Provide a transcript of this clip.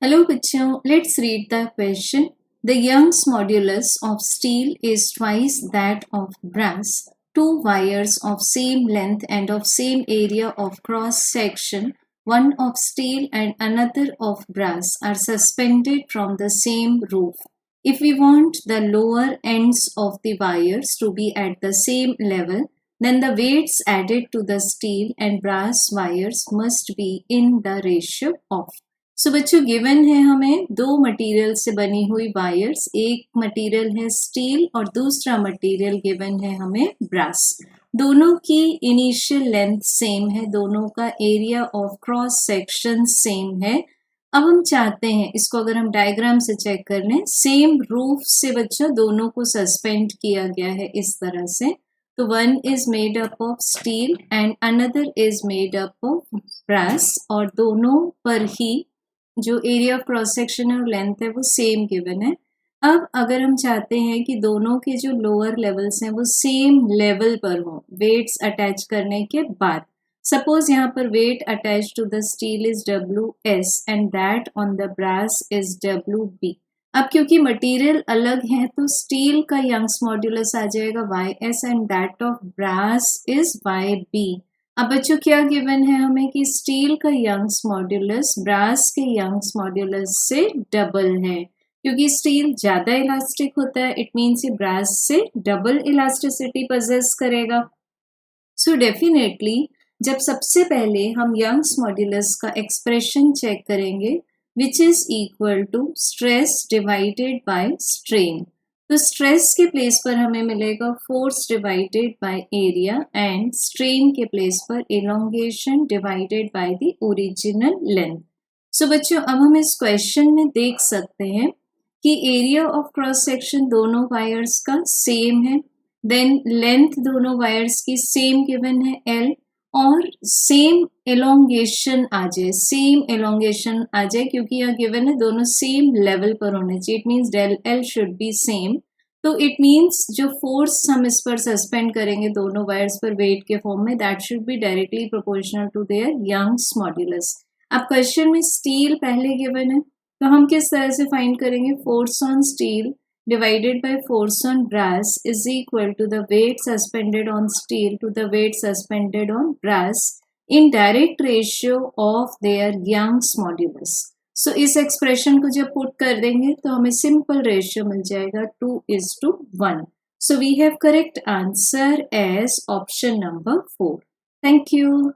Hello bachcho, let's read the question. The Young's modulus of steel is twice that of brass. Two wires of same length and of same area of cross section, one of steel and another of brass, are suspended from the same roof. If we want the lower ends of the wires to be at the same level, then the weights added to the steel and brass wires must be in the ratio of. सो बच्चों given है हमें दो material से बनी हुई wires, एक material है steel और दूसरा मटेरियल गिवन है हमें ब्रास। दोनों की इनिशियल लेंथ सेम है, दोनों का area of cross section same है। अब हम चाहते हैं इसको अगर हम डायग्राम से चेक कर लें, सेम रूफ से बच्चों दोनों को सस्पेंड किया गया है इस तरह से। तो one is made up of steel and another is made up of brass और दोनों पर ही जो एरिया ऑफ क्रॉस सेक्शन और लेंथ है वो सेम गिवन है। अब अगर हम चाहते हैं कि दोनों के जो लोअर लेवल्स हैं वो सेम लेवल पर हो वेट्स अटैच करने के बाद, सपोज यहाँ पर weight attached to the steel is WS and that on the brass is WB। अब क्योंकि मटेरियल अलग है तो स्टील का यंग्स मॉड्यूलस आ जाएगा YS and that of brass is YB। अब बच्चों क्या गिवन है हमें कि स्टील का यंग्स मॉड्यूलस ब्रास के यंग्स मॉड्यूलस से डबल है। क्योंकि स्टील ज़्यादा इलास्टिक होता है, इट मीन्स ये ब्रास से डबल इलास्टिसिटी पजेस करेगा। सो डेफिनेटली जब सबसे पहले हम यंग्स मॉड्यूलस का एक्सप्रेशन चेक करेंगे which is equal to stress divided by strain, तो स्ट्रेस के प्लेस पर हमें मिलेगा force divided by area and strain के प्लेस पर elongation divided by the original length. सो बच्चों अब हम इस क्वेश्चन में देख सकते हैं कि एरिया ऑफ क्रॉस सेक्शन दोनों वायर्स का सेम है, देन लेंथ दोनों वायर्स की सेम गिवन है L और सेम एलोंगेशन आ जाए, सेम एलोंगेशन आ जाए क्योंकि यहाँ गिवन है दोनों सेम लेवल पर होने चाहिए। It means del L should be same. तो इट मीन्स जो फोर्स हम इस पर सस्पेंड करेंगे दोनों वायर्स पर वेट के फॉर्म में, that should be directly proportional to their Young's modulus. अब क्वेश्चन में स्टील पहले गिवन है तो हम किस तरह से फाइंड करेंगे, force on steel divided by force on brass is equal to the weight suspended on steel to the weight suspended on brass in direct ratio of their Young's modulus. So इस expression को जब put कर देंगे तो हमें simple ratio मिल जाएगा 2:1। So we have correct answer as option number 4. Thank you.